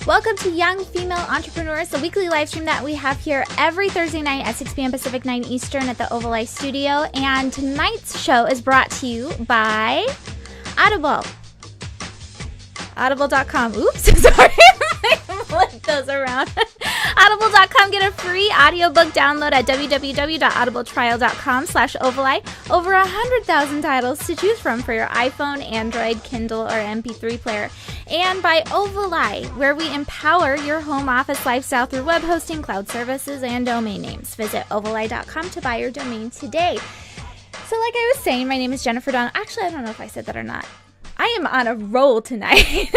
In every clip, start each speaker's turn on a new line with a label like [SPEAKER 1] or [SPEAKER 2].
[SPEAKER 1] Welcome to Young Female Entrepreneurs, the weekly live stream that we have here every Thursday night at 6 p.m. Pacific, 9 Eastern at the Oval Life Studio. And tonight's show is brought to you by Audible. Audible.com. Oops, sorry. I flipped those around. Audible.com. Get a free audiobook download at www.audibletrial.com/ovali. Over 100,000 titles to choose from for your iPhone, Android, Kindle, or MP3 player. And by Ovali, where we empower your home office lifestyle through web hosting, cloud services, and domain names. Visit ovali.com to buy your domain today. So like I was saying, my name is Jennifer Dawn. Actually, I don't know if I said that or not. I am on a roll tonight.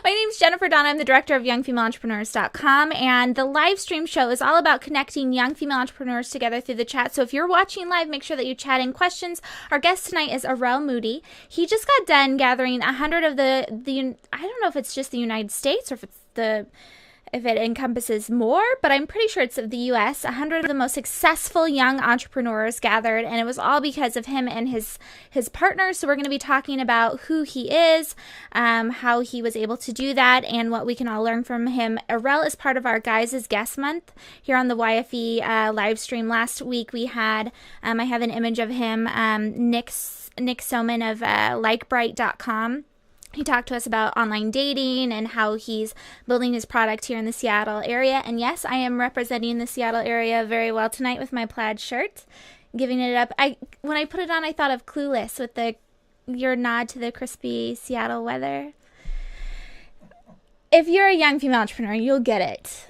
[SPEAKER 1] My name is Jennifer Dawn. I'm the director of YoungFemaleEntrepreneurs.com, and the live stream show is all about connecting young female entrepreneurs together through the chat. So if you're watching live, make sure that you chat in questions. Our guest tonight is Arel Moodie. He just got done gathering 100 of the I don't know if it's just the United States or if it encompasses more, but I'm pretty sure it's of the U.S., 100 of the most successful young entrepreneurs gathered, and it was all because of him and his partner. So we're going to be talking about who he is, how he was able to do that, and what we can all learn from him. Arel is part of our Guys as Guest Month here on the YFE live stream. Last week we had, I have an image of him, Nick Soman of Likebright.com. He talked to us about online dating and how he's building his product here in the Seattle area. And yes, I am representing the Seattle area very well tonight with my plaid shirt, giving it up. When I put it on, I thought of Clueless with your nod to the crispy Seattle weather. If you're a young female entrepreneur, you'll get it.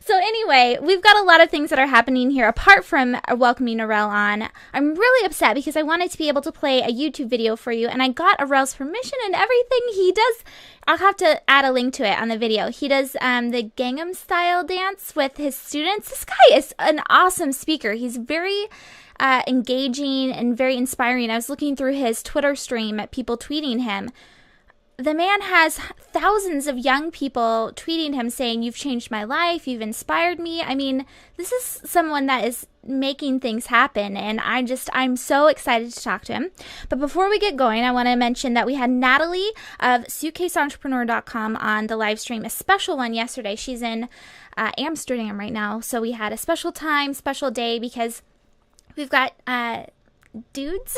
[SPEAKER 1] So anyway, we've got a lot of things that are happening here apart from welcoming Arel on. I'm really upset because I wanted to be able to play a YouTube video for you, and I got Arel's permission and everything. He does, I'll have to add a link to it on the video. He does the Gangnam Style dance with his students. This guy is an awesome speaker. He's very engaging and very inspiring. I was looking through his Twitter stream at people tweeting him. The man has thousands of young people tweeting him saying, "You've changed my life, you've inspired me." I mean, this is someone that is making things happen, and I'm so excited to talk to him. But before we get going, I want to mention that we had Natalie of SuitcaseEntrepreneur.com on the live stream, a special one yesterday. She's in Amsterdam right now, so we had a special time, special day, because we've got dudes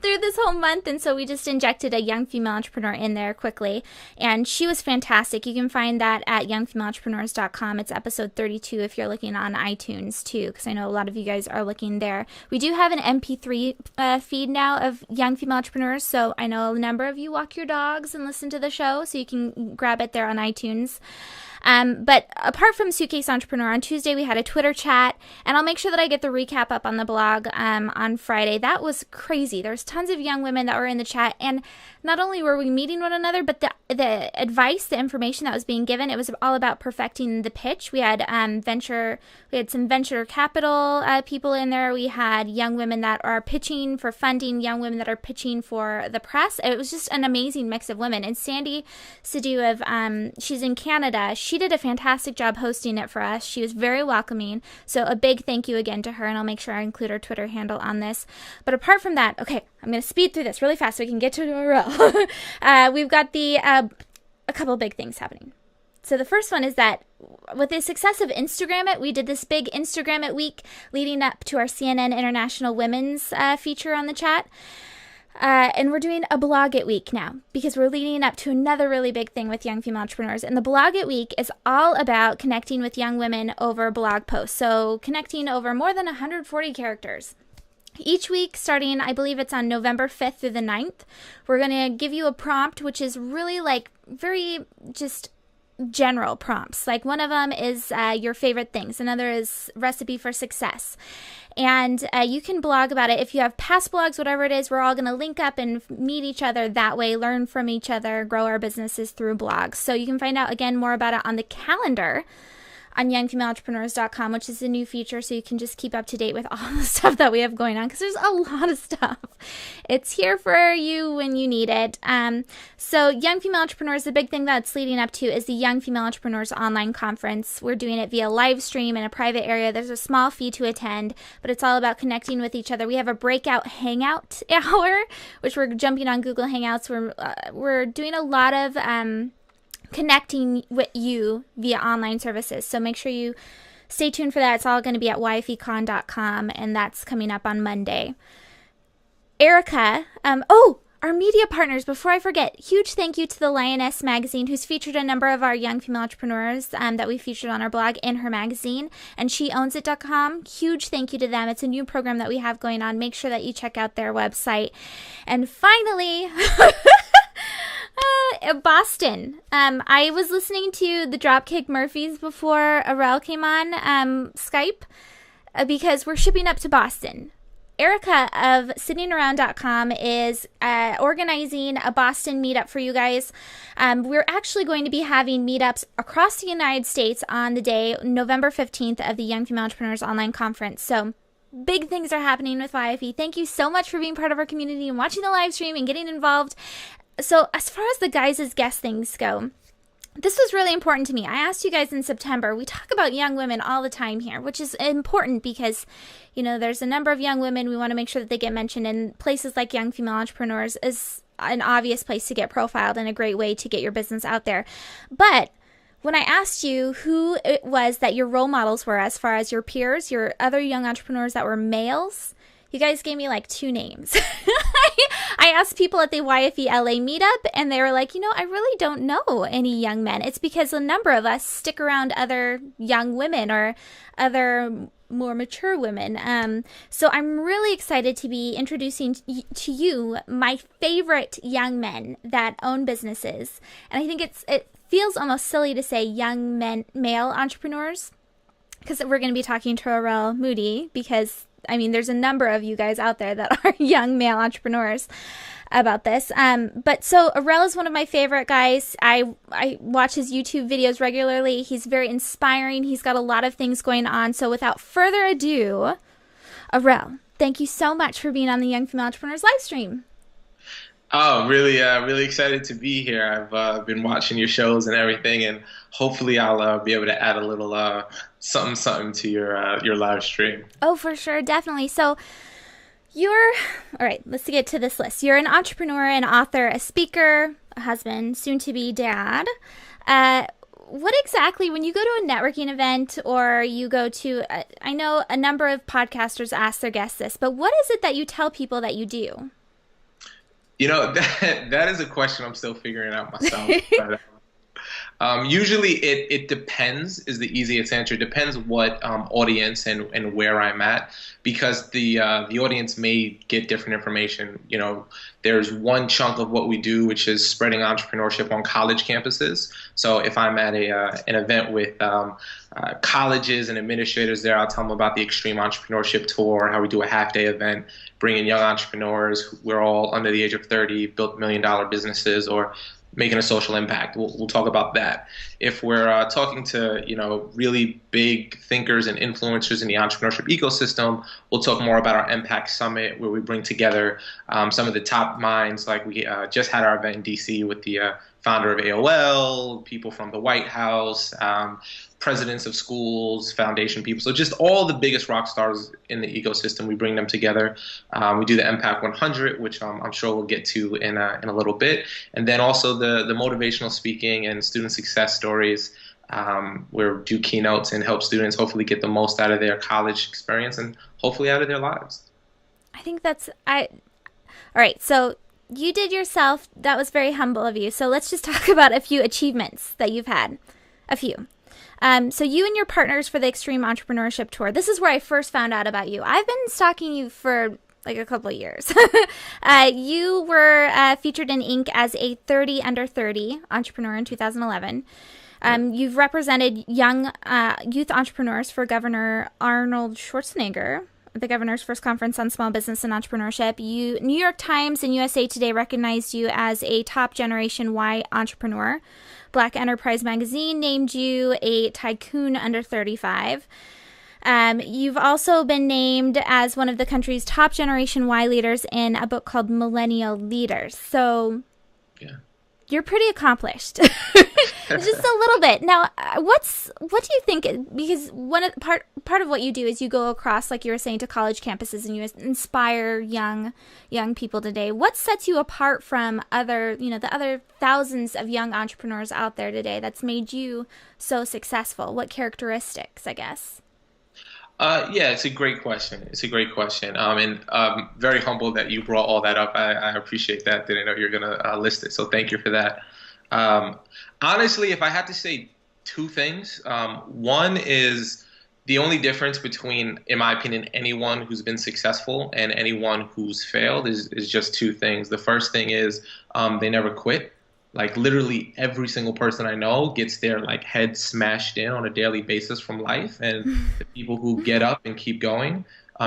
[SPEAKER 1] through this whole month, and so we just injected a young female entrepreneur in there quickly, and she was fantastic. You can find that at YoungFemaleEntrepreneurs.com. It's episode 32 if you're looking on iTunes too, because I know a lot of you guys are looking there. We do have an MP3 feed now of young female entrepreneurs, so I know a number of you walk your dogs and listen to the show, so you can grab it there on iTunes. But apart from Suitcase Entrepreneur, on Tuesday we had a Twitter chat, and I'll make sure that I get the recap up on the blog on Friday. That was crazy. There's tons of young women that were in the chat, and not only were we meeting one another, but the advice, the information that was being given, it was all about perfecting the pitch. We had some venture capital people in there. We had young women that are pitching for funding, young women that are pitching for the press. It was just an amazing mix of women. And Sandy Sidhu she's in Canada. She did a fantastic job hosting it for us. She was very welcoming. So a big thank you again to her, and I'll make sure I include her Twitter handle on this. But apart from that, okay, I'm going to speed through this really fast so we can get to Arel. We've got a couple big things happening. So the first one is that with the success of Instagram It, we did this big Instagram It week leading up to our CNN International Women's feature on the chat. And we're doing a Blog It week now because we're leading up to another really big thing with young female entrepreneurs. And the Blog It week is all about connecting with young women over blog posts. So connecting over more than 140 characters. Each week, starting, I believe it's on November 5th through the 9th, we're going to give you a prompt, which is really like very just general prompts. Like one of them is your favorite things. Another is recipe for success. And you can blog about it. If you have past blogs, whatever it is, we're all going to link up and meet each other that way, learn from each other, grow our businesses through blogs. So you can find out, again, more about it on the calendar on youngfemaleentrepreneurs.com, which is a new feature, so you can just keep up to date with all the stuff that we have going on, because there's a lot of stuff. It's here for you when you need it. So Young Female Entrepreneurs, the big thing that's leading up to is the Young Female Entrepreneurs online conference. We're doing it via live stream in a private area. There's a small fee to attend, but it's all about connecting with each other. We have a breakout hangout hour, which we're jumping on Google Hangouts. We're doing a lot of connecting with you via online services. So make sure you stay tuned for that. It's all going to be at yfecon.com, and that's coming up on Monday. Erica, our media partners, before I forget, huge thank you to the Lioness magazine, who's featured a number of our young female entrepreneurs that we featured on our blog in her magazine, and sheowns.com. Huge thank you to them. It's a new program that we have going on. Make sure that you check out their website. And finally, Boston. I was listening to the Dropkick Murphys before Arel came on Skype because we're shipping up to Boston. Erica of sittingaround.com is organizing a Boston meetup for you guys. We're actually going to be having meetups across the United States on the day, November 15th, of the Young Female Entrepreneurs Online Conference. So big things are happening with YFE. Thank you so much for being part of our community and watching the live stream and getting involved. So as far as the guys' guest things go, this was really important to me. I asked you guys in September. We talk about young women all the time here, which is important because, there's a number of young women. We want to make sure that they get mentioned, and places like Young Female Entrepreneurs is an obvious place to get profiled and a great way to get your business out there. But when I asked you who it was that your role models were as far as your peers, your other young entrepreneurs that were males, you guys gave me like 2 names. I asked people at the YFE LA meetup, and they were like, I really don't know any young men. It's because a number of us stick around other young women or other more mature women. So I'm really excited to be introducing to you my favorite young men that own businesses. And I think it feels almost silly to say young male entrepreneurs, because we're going to be talking to Arel Moodie, because there's a number of you guys out there that are young male entrepreneurs about this. But so Arel is one of my favorite guys. I watch his YouTube videos regularly. He's very inspiring. He's got a lot of things going on. So without further ado, Arel, thank you so much for being on the Young Female Entrepreneurs live stream.
[SPEAKER 2] Oh, really excited to be here. I've been watching your shows and everything, and hopefully I'll be able to add a little something to your live stream.
[SPEAKER 1] Oh, for sure, definitely. So all right, let's get to this list. You're an entrepreneur, an author, a speaker, a husband, soon to be dad. What exactly, when you go to a networking event or you go to, I know a number of podcasters ask their guests this, but what is it that you tell people that you do?
[SPEAKER 2] That is a question I'm still figuring out myself. But, usually it depends is the easiest answer. It depends what audience and where I'm at, because the audience may get different information. There's one chunk of what we do, which is spreading entrepreneurship on college campuses. So if I'm at an event with colleges and administrators there, I'll tell them about the Extreme Entrepreneurship Tour, how we do a half-day event, bringing young entrepreneurs. We're all under the age of 30, built $1 million businesses, or making a social impact. We'll talk about that. If we're talking to really big thinkers and influencers in the entrepreneurship ecosystem, we'll talk more about our Empact Summit, where we bring together some of the top minds. Like we just had our event in DC with the founder of AOL, people from the White House, presidents of schools, foundation people. So just all the biggest rock stars in the ecosystem, we bring them together. We do the Impact 100, which I'm sure we'll get to in a little bit. And then also the motivational speaking and student success stories, where we do keynotes and help students hopefully get the most out of their college experience and hopefully out of their lives.
[SPEAKER 1] I think all right, so you did yourself. That was very humble of you. So let's just talk about a few achievements that you've had. A few. So you and your partners for the Extreme Entrepreneurship Tour. This is where I first found out about you. I've been stalking you for like a couple of years. You were featured in Inc. as a 30 under 30 entrepreneur in 2011. You've represented young youth entrepreneurs for Governor Arnold Schwarzenegger the governor's first conference on small business and entrepreneurship. New York Times and USA Today recognized you as a top Generation Y entrepreneur. Black Enterprise Magazine named you a tycoon under 35. You've also been named as one of the country's top Generation Y leaders in a book called Millennial Leaders. So
[SPEAKER 2] yeah,
[SPEAKER 1] you're pretty accomplished. Just a little bit. Now, what do you think? Because part of what you do is you go across, like you were saying, to college campuses and you inspire young people today. What sets you apart from the other thousands of young entrepreneurs out there today that's made you so successful? What characteristics, I guess?
[SPEAKER 2] Yeah, it's a great question. And I'm very humbled that you brought all that up. I appreciate that. Didn't know you were gonna list it, so thank you for that. Honestly, if I had to say two things, one is the only difference between, in my opinion, anyone who's been successful and anyone who's failed is just two things. The first thing is they never quit. Like literally every single person I know gets their like head smashed in on a daily basis from life, and the people who get up and keep going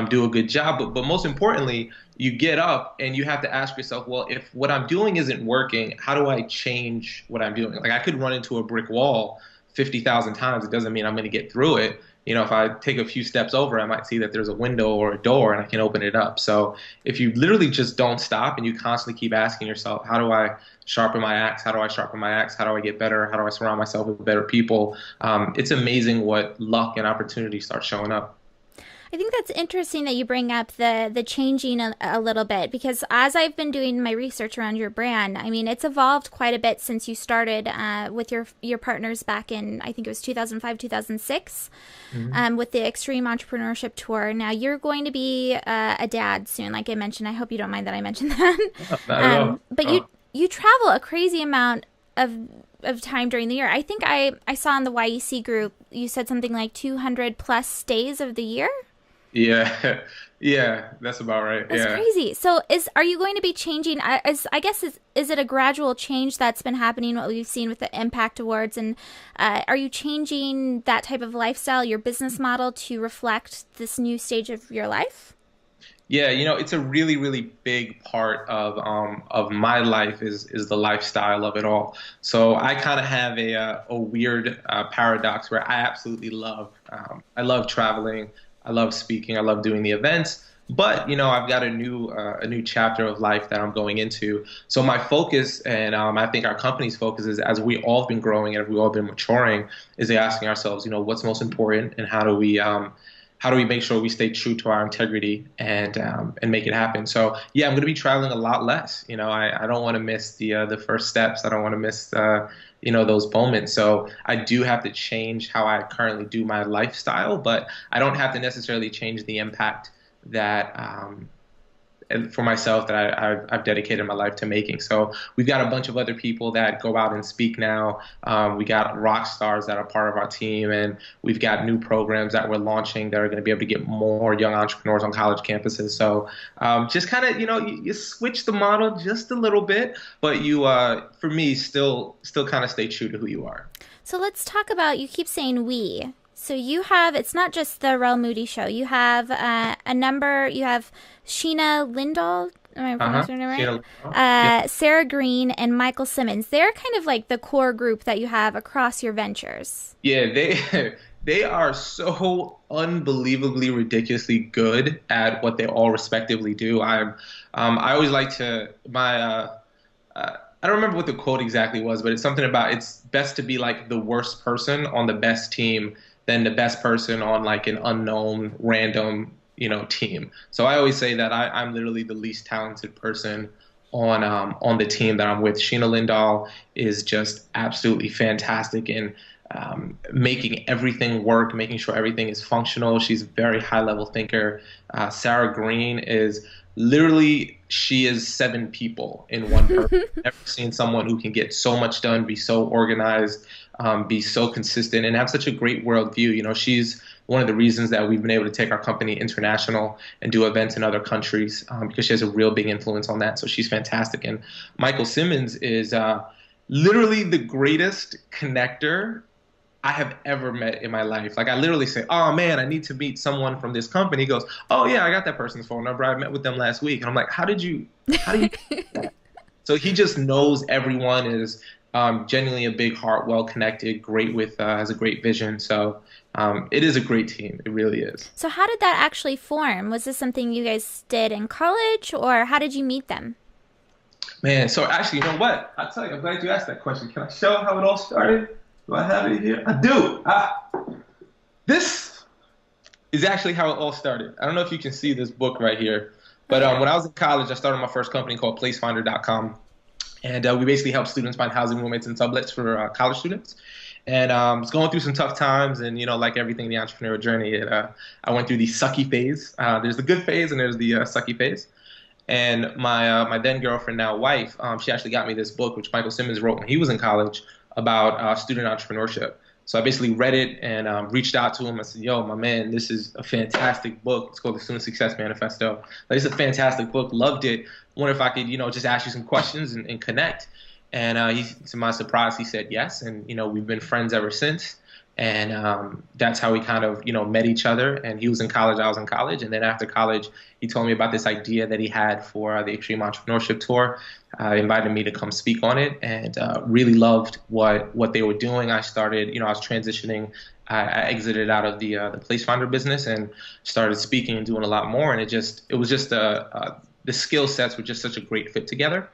[SPEAKER 2] do a good job. But most importantly, you get up and you have to ask yourself, well, if what I'm doing isn't working, how do I change what I'm doing? Like I could run into a brick wall 50,000 times. It doesn't mean I'm going to get through it. You know, if I take a few steps over, I might see that there's a window or a door and I can open it up. So if you literally just don't stop and you constantly keep asking yourself, how do I sharpen my axe? How do I sharpen my axe? How do I get better? How do I surround myself with better people? It's amazing what luck and opportunity start showing up.
[SPEAKER 1] I think that's interesting that you bring up the changing a little bit, because as I've been doing my research around your brand, I mean, it's evolved quite a bit since you started with your partners back in, I think it was 2005, 2006, with the Extreme Entrepreneurship Tour. Now, you're going to be a dad soon, like I mentioned. I hope you don't mind that I mentioned that.
[SPEAKER 2] Not at all.
[SPEAKER 1] But you travel a crazy amount of time during the year. I think I saw in the YEC group, you said something like 200 plus days of the year?
[SPEAKER 2] Yeah, yeah, that's about right.
[SPEAKER 1] That's crazy. So are you going to be changing, is it a gradual change that's been happening, what we've seen with the Impact Awards, and are you changing that type of lifestyle, your business model, to reflect this new stage of your life?
[SPEAKER 2] Yeah, you know, it's a really, really big part of my life is the lifestyle of it all. So I kind of have a weird paradox where I absolutely I love traveling. I love speaking. I love doing the events. But, you know, I've got a new chapter of life that I'm going into. So my focus, and I think our company's focus is, as we all have been growing and we all been maturing, is asking ourselves, you know, what's most important and how do we make sure we stay true to our integrity and make it happen. So, yeah, I'm going to be traveling a lot less. You know, I don't want to miss the first steps. I don't want to miss those moments. So I do have to change how I currently do my lifestyle, but I don't have to necessarily change the impact that for myself that I've dedicated my life to making. So we've got a bunch of other people that go out and speak now. We got rock stars that are part of our team, and we've got new programs that we're launching that are going to be able to get more young entrepreneurs on college campuses. So just kind of, you switch the model just a little bit, but you, for me, still kind of stay true to who you are. So
[SPEAKER 1] let's talk about, you keep saying we. So you have, it's not just the Arel Moodie show. You have you have Sheena Lindahl, am I pronouncing her name right? Sarah Green and Michael Simmons. They're kind of like the core group that you have across your ventures.
[SPEAKER 2] Yeah, they are so unbelievably ridiculously good at what they all respectively do. I always like to, I don't remember what the quote exactly was, but it's something about, it's best to be like the worst person on the best team than the best person on like an unknown random, team. So I always say that I'm literally the least talented person on the team that I'm with. Sheena Lindahl is just absolutely fantastic in making everything work, making sure everything is functional. She's a very high level thinker. Sarah Green is literally, she is 7 people in one person. I've never seen someone who can get so much done, be so organized, be so consistent, and have such a great worldview. She's one of the reasons that we've been able to take our company international and do events in other countries, because she has a real big influence on that. So she's fantastic. And Michael Simmons is literally the greatest connector I have ever met in my life. Like I literally say, "Oh man, I need to meet someone from this company." He goes, "Oh yeah, I got that person's phone number. I met with them last week." And I'm like, How do you?" So he just knows everyone, is genuinely a big heart, well connected, great with, has a great vision. So it is a great team. It really is.
[SPEAKER 1] So how did that actually form? Was this something you guys did in college, or how did you meet them?
[SPEAKER 2] Man, so actually, you know what? I tell you, I'm glad you asked that question. Can I show how it all started? Do I have it here? I do. This is actually how it all started. I don't know if you can see this book right here, but when I was in college, I started my first company called placefinder.com. And we basically help students find housing, roommates, and sublets for college students. And I was going through some tough times, and like everything in the entrepreneurial journey, I went through the sucky phase. There's the good phase, and there's the sucky phase. And my then girlfriend, now wife, she actually got me this book, which Michael Simmons wrote when he was in college, about student entrepreneurship. So I basically read it and reached out to him. I said, "Yo, my man, this is a fantastic book. It's called The Student Success Manifesto. Like, it's a fantastic book. Loved it. Wonder if I could, just ask you some questions and connect." And to my surprise, he said yes. And we've been friends ever since. And that's how we kind of met each other. And he was in college, I was in college. And then after college, he told me about this idea that he had for the Extreme Entrepreneurship Tour. Invited me to come speak on it, and really loved what they were doing. I started, I was transitioning. I exited out of the Place Finder business and started speaking and doing a lot more. And it was just the skill sets were just such a great fit together.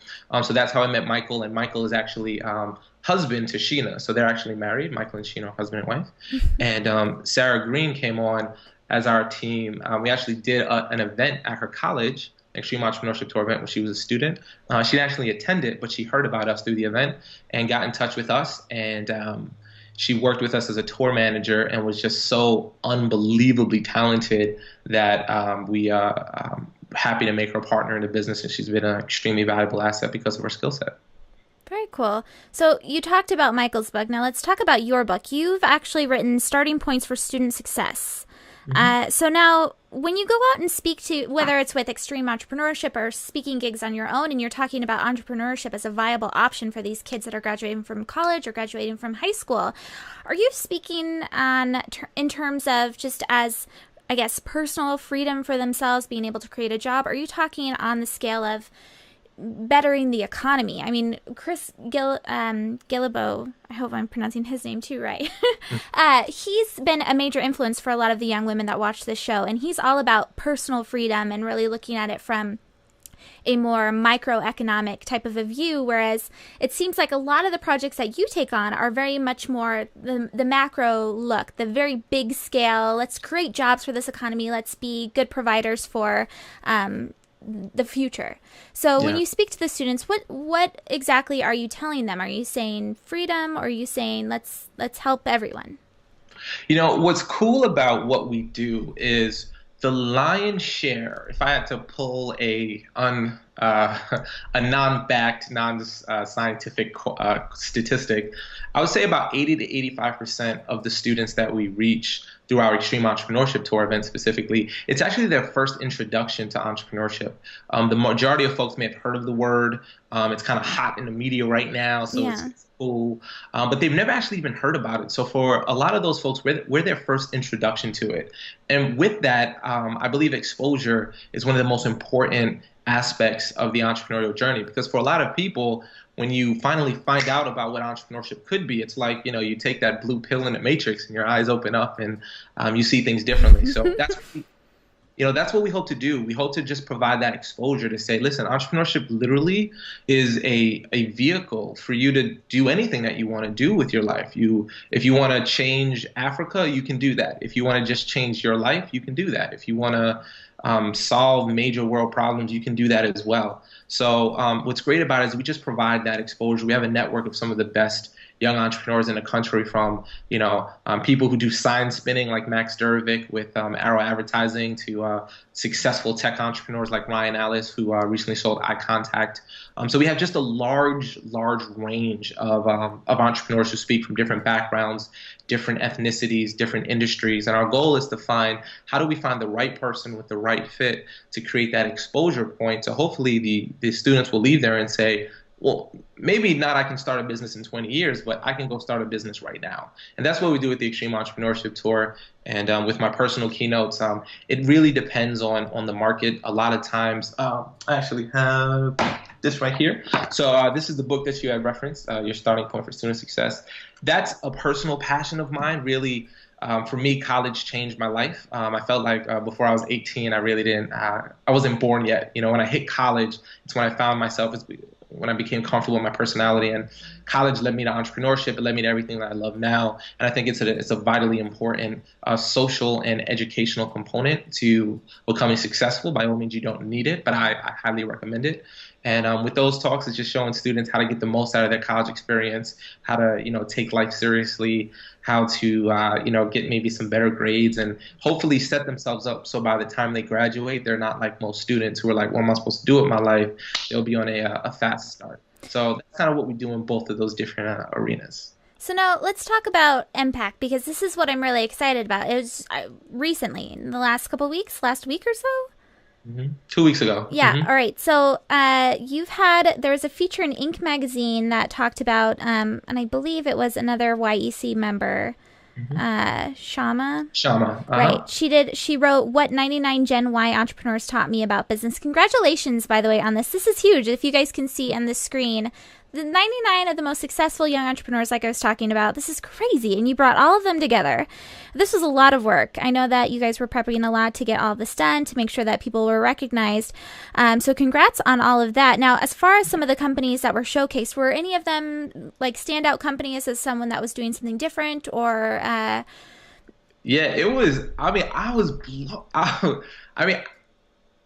[SPEAKER 2] So that's how I met Michael. And Michael is actually husband to Sheena. So they're actually married. Michael and Sheena are husband and wife. And Sarah Green came on as our team. We actually did an event at her college, Extreme Entrepreneurship Tour event, when she was a student. She didn't actually attend it, but she heard about us through the event and got in touch with us. And she worked with us as a tour manager and was just so unbelievably talented that we are happy to make her a partner in the business. And she's been an extremely valuable asset because of her skill set.
[SPEAKER 1] Very cool. So you talked about Michael's book. Now let's talk about your book. You've actually written Starting Points for Student Success. So now when you go out and speak to, whether it's with extreme entrepreneurship or speaking gigs on your own, and you're talking about entrepreneurship as a viable option for these kids that are graduating from college or graduating from high school, are you speaking on in terms of just as, I guess, personal freedom for themselves, being able to create a job? Or are you talking on the scale of bettering the economy? I mean, Chris Guillebeau, I hope I'm pronouncing his name too right. He's been a major influence for a lot of the young women that watch this show, and he's all about personal freedom and really looking at it from a more microeconomic type of a view, whereas it seems like a lot of the projects that you take on are very much more the macro look, the very big scale. Let's create jobs for this economy. Let's be good providers for the future. So when you speak to the students, what exactly are you telling them? Are you saying freedom, or are you saying let's help everyone?
[SPEAKER 2] What's cool about what we do is the lion's share. If I had to pull a non-backed, non-scientific statistic, I would say about 80 to 85% of the students that we reach through our Extreme Entrepreneurship Tour event specifically, it's actually their first introduction to entrepreneurship. The majority of folks may have heard of the word. It's kind of hot in the media right now, so it's cool. But they've never actually even heard about it. So for a lot of those folks, we're their first introduction to it. And with that, I believe exposure is one of the most important aspects of the entrepreneurial journey, because for a lot of people, when you finally find out about what entrepreneurship could be, it's like, you take that blue pill in the Matrix and your eyes open up and you see things differently. So that's what we hope to do. We hope to just provide that exposure to say, listen, entrepreneurship literally is a vehicle for you to do anything that you want to do with your life. If you want to change Africa, you can do that. If you want to just change your life, you can do that. If you want to solve major world problems, you can do that as well. So what's great about it is we just provide that exposure. We have a network of some of the best young entrepreneurs in the country, from people who do sign spinning like Max Dervick with Arrow Advertising, to successful tech entrepreneurs like Ryan Ellis, who recently sold Eye Contact. So we have just a large range of entrepreneurs who speak from different backgrounds, different ethnicities, different industries. And our goal is to find, how do we find the right person with the right fit to create that exposure point? So hopefully the students will leave there and say, well, maybe not I can start a business in 20 years, but I can go start a business right now. And that's what we do with the Extreme Entrepreneurship Tour. And with my personal keynotes, it really depends on the market. A lot of times, I actually have this right here. So this is the book that you had referenced, Your Starting Point for Student Success. That's a personal passion of mine, really. For me, college changed my life. I felt like before I was 18, I really didn't, I wasn't born yet. You know, when I hit college, it's when I found myself, when I became comfortable with my personality. And college led me to entrepreneurship. It led me to everything that I love now. And I think it's a vitally important social and educational component to becoming successful. By all means, you don't need it, but I highly recommend it. And with those talks, it's just showing students how to get the most out of their college experience, how to, take life seriously, how to, get maybe some better grades and hopefully set themselves up so by the time they graduate, they're not like most students who are like, what am I supposed to do with my life? They'll be on a fast start. So that's kind of what we do in both of those different arenas.
[SPEAKER 1] So now let's talk about Empact, because this is what I'm really excited about. It was recently, in the last couple of weeks, last week or so?
[SPEAKER 2] 2 weeks ago.
[SPEAKER 1] Yeah. All right. So there was a feature in Inc. magazine that talked about, and I believe it was another YEC member, Shama.
[SPEAKER 2] Shama.
[SPEAKER 1] Right. She wrote What 99 Gen Y Entrepreneurs Taught Me About Business. Congratulations, by the way, on this. This is huge. If you guys can see on the screen, the 99 of the most successful young entrepreneurs, like I was talking about, this is crazy. And you brought all of them together. This was a lot of work. I know that you guys were prepping a lot to get all this done, to make sure that people were recognized. So congrats on all of that. Now, as far as some of the companies that were showcased, were any of them like standout companies as someone that was doing something different, or?
[SPEAKER 2] Yeah, it was. I mean,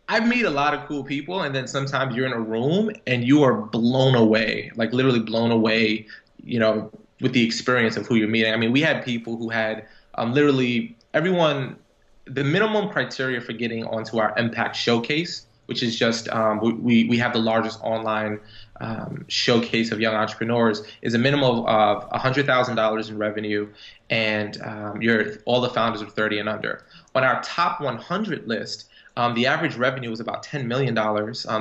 [SPEAKER 2] I meet a lot of cool people, and then sometimes you're in a room and you are blown away, like literally blown away, with the experience of who you're meeting. I mean, we had people who had literally everyone, the minimum criteria for getting onto our Impact showcase, which is just, we have the largest online showcase of young entrepreneurs, is a minimum of $100,000 in revenue, and all the founders are 30 and under. On our top 100 list, the average revenue was about $10 million.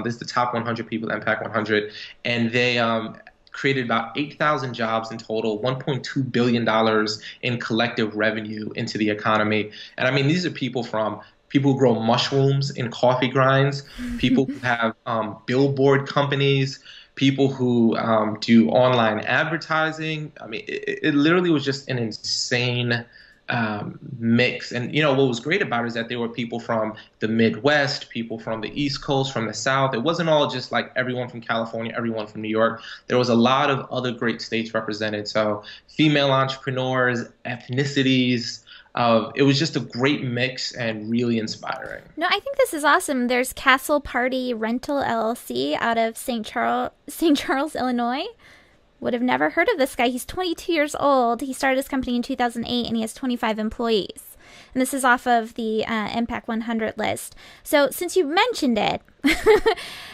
[SPEAKER 2] This is the top 100 people, Impact 100, and they created about 8,000 jobs in total, $1.2 billion in collective revenue into the economy. And I mean, these are people who grow mushrooms in coffee grinds, people who have billboard companies, people who do online advertising. I mean, it literally was just an insane mix. And what was great about it is that there were people from the Midwest, people from the East Coast, from the South. It wasn't all just like everyone from California, everyone from New York. There was a lot of other great states represented. So female entrepreneurs, ethnicities. It was just a great mix and really inspiring.
[SPEAKER 1] No, I think this is awesome. There's Castle Party Rental LLC out of St. Charles, Illinois. Would have never heard of this guy. He's 22 years old. He started his company in 2008, and he has 25 employees. And this is off of the Impact 100 list. So since you mentioned it,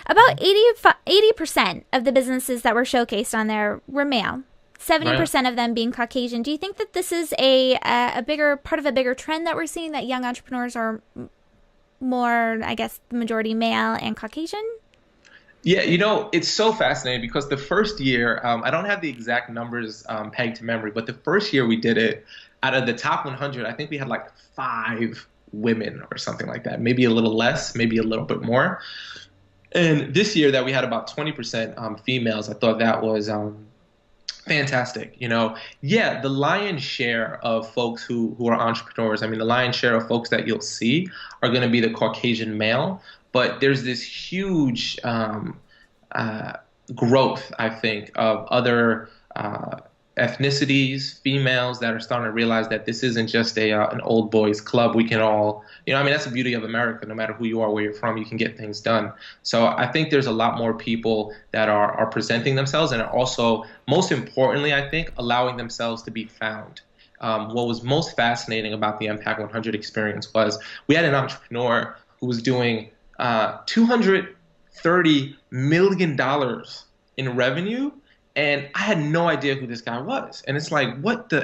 [SPEAKER 1] about 80% of the businesses that were showcased on there were male. 70% of them being Caucasian. Do you think that this is a bigger part of a bigger trend that we're seeing, that young entrepreneurs are more, I guess, the majority male and Caucasian?
[SPEAKER 2] Yeah, it's so fascinating because the first year, I don't have the exact numbers pegged to memory, but the first year we did it, out of the top 100, I think we had like 5 women or something like that, maybe a little less, maybe a little bit more. And this year that we had about 20% females, I thought that was fantastic. Yeah, the lion's share of folks who are entrepreneurs, I mean, the lion's share of folks that you'll see are going to be the Caucasian male. But there's this huge growth, I think, of other ethnicities, females that are starting to realize that this isn't just an old boys club. We can all, I mean, that's the beauty of America. No matter who you are, where you're from, you can get things done. So I think there's a lot more people that are presenting themselves, and are also, most importantly, I think, allowing themselves to be found. What was most fascinating about the Impact 100 experience was we had an entrepreneur who was doing $230 million in revenue, And I had no idea who this guy was. And it's like,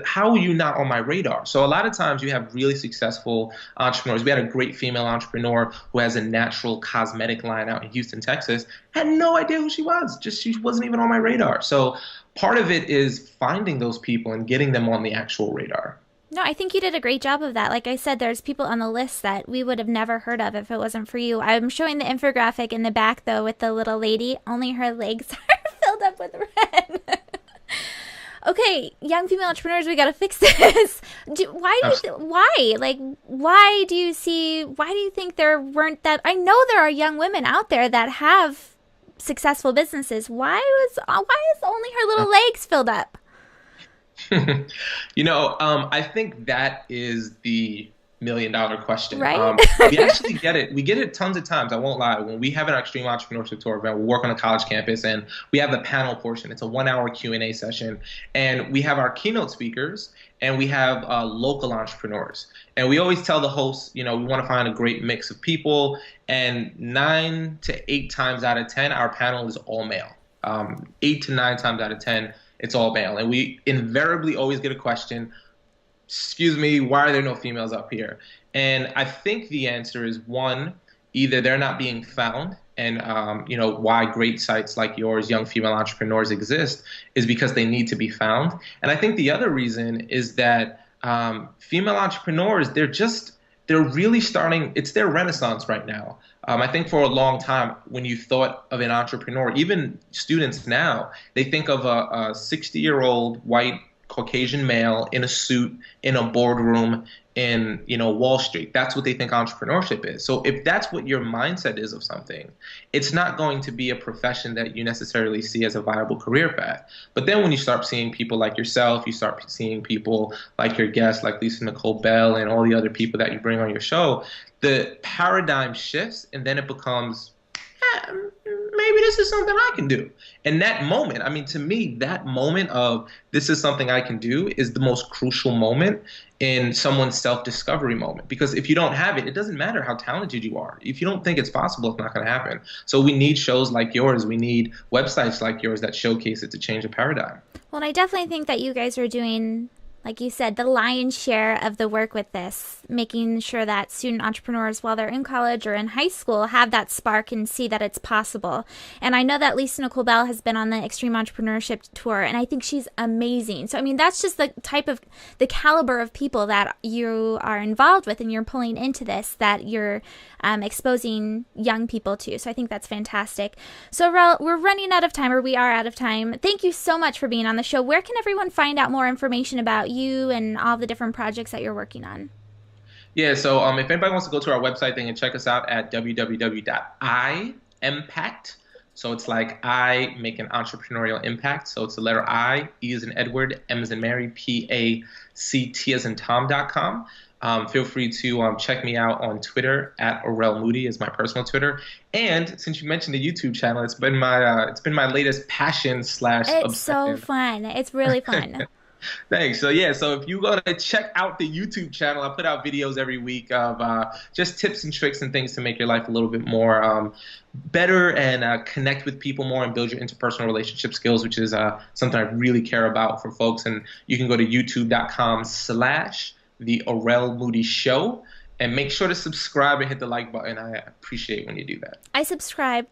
[SPEAKER 2] how are you not on my radar? So a lot of times you have really successful entrepreneurs. We had a great female entrepreneur who has a natural cosmetic line out in Houston, Texas. Had no idea who she was. She wasn't even on my radar. So part of it is finding those people and getting them on the actual radar.
[SPEAKER 1] No, I think you did a great job of that. Like I said, there's people on the list that we would have never heard of if it wasn't for you. I'm showing the infographic in the back, though, with the little lady. Only her legs are filled up with red. Okay, young female entrepreneurs, we got to fix this. Why do you think there weren't that? I know there are young women out there that have successful businesses. Why is only her little legs filled up?
[SPEAKER 2] I think that is the $1,000,000 question.
[SPEAKER 1] Right?
[SPEAKER 2] We actually get it. We get it tons of times. I won't lie. When we have an Extreme Entrepreneurship Tour event, we work on a college campus, and we have the panel portion. It's a 1-hour Q&A session, and we have our keynote speakers, and we have local entrepreneurs. And we always tell the hosts, we want to find a great mix of people, and 9 to 8 times out of 10, our panel is all male. 8 to 9 times out of 10, it's all male. And we invariably always get a question, excuse me, why are there no females up here? And I think the answer is, one, either they're not being found, and why great sites like yours, Young Female Entrepreneurs, exist is because they need to be found. And I think the other reason is that female entrepreneurs, they're really starting, it's their renaissance right now. I think for a long time, when you thought of an entrepreneur, even students now, they think of a 60-year-old white Caucasian male in a suit in a boardroom in Wall Street. That's what they think entrepreneurship is. So if that's what your mindset is of something, it's not going to be a profession that you necessarily see as a viable career path. But then when you start seeing people like yourself, you start seeing people like your guests, like Lisa Nicole Bell and all the other people that you bring on your show, the paradigm shifts, and then it becomes, maybe this is something I can do. And that moment, I mean, to me, that moment of this is something I can do is the most crucial moment in someone's self-discovery moment. Because if you don't have it, it doesn't matter how talented you are. If you don't think it's possible, it's not going to happen. So we need shows like yours. We need websites like yours that showcase it to change the paradigm.
[SPEAKER 1] Well, and I definitely think that you guys are doing, like you said, the lion's share of the work with this, making sure that student entrepreneurs, while they're in college or in high school, have that spark and see that it's possible. And I know that Lisa Nicole Bell has been on the Extreme Entrepreneurship Tour, and I think she's amazing. So, I mean, that's just the caliber of people that you are involved with and you're pulling into this, that you're exposing young people to. So I think that's fantastic. So, Arel, we're running out of time, or we are out of time. Thank you so much for being on the show. Where can everyone find out more information about you and all the different projects that you're working on?
[SPEAKER 2] Yeah, so if anybody wants to go to our website, they can check us out at www.Empact. So it's like I make an entrepreneurial impact. So it's the letter I, E as in Edward, M as in Mary, PACT as in Tom.com. Feel free to check me out on Twitter at Arel Moodie is my personal Twitter. And since you mentioned the YouTube channel, it's been my latest passion / obsession.
[SPEAKER 1] It's so fun. It's really fun.
[SPEAKER 2] Thanks. So yeah, so if you go to check out the YouTube channel, I put out videos every week of just tips and tricks and things to make your life a little bit more better and connect with people more and build your interpersonal relationship skills, which is something I really care about for folks. And you can go to youtube.com/The Arel Moodie Show and make sure to subscribe and hit the like button. I appreciate when you do that.
[SPEAKER 1] I subscribe.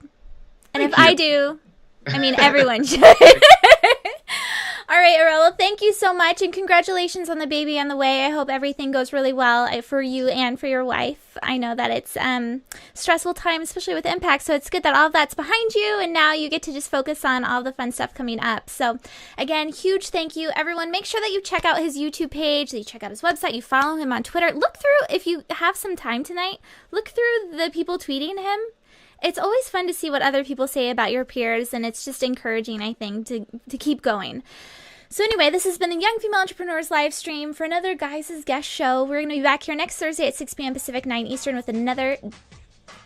[SPEAKER 1] And
[SPEAKER 2] Thank
[SPEAKER 1] if
[SPEAKER 2] you.
[SPEAKER 1] I do, I mean, everyone should. All right, Arel, well, thank you so much, and congratulations on the baby on the way. I hope everything goes really well for you and for your wife. I know that it's stressful time, especially with Impact, so it's good that all of that's behind you, and now you get to just focus on all the fun stuff coming up. So, again, huge thank you, everyone. Make sure that you check out his YouTube page, that you check out his website, you follow him on Twitter. Look through, if you have some time tonight, look through the people tweeting him. It's always fun to see what other people say about your peers, and it's just encouraging, I think, to keep going. So anyway, this has been the Young Female Entrepreneurs live stream for another Guys' Guest show. We're going to be back here next Thursday at 6 p.m. Pacific, 9 Eastern with another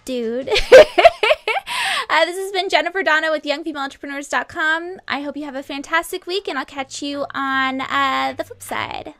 [SPEAKER 1] dude. This has been Jennifer Donna with YoungFemaleEntrepreneurs.com. I hope you have a fantastic week, and I'll catch you on the flip side.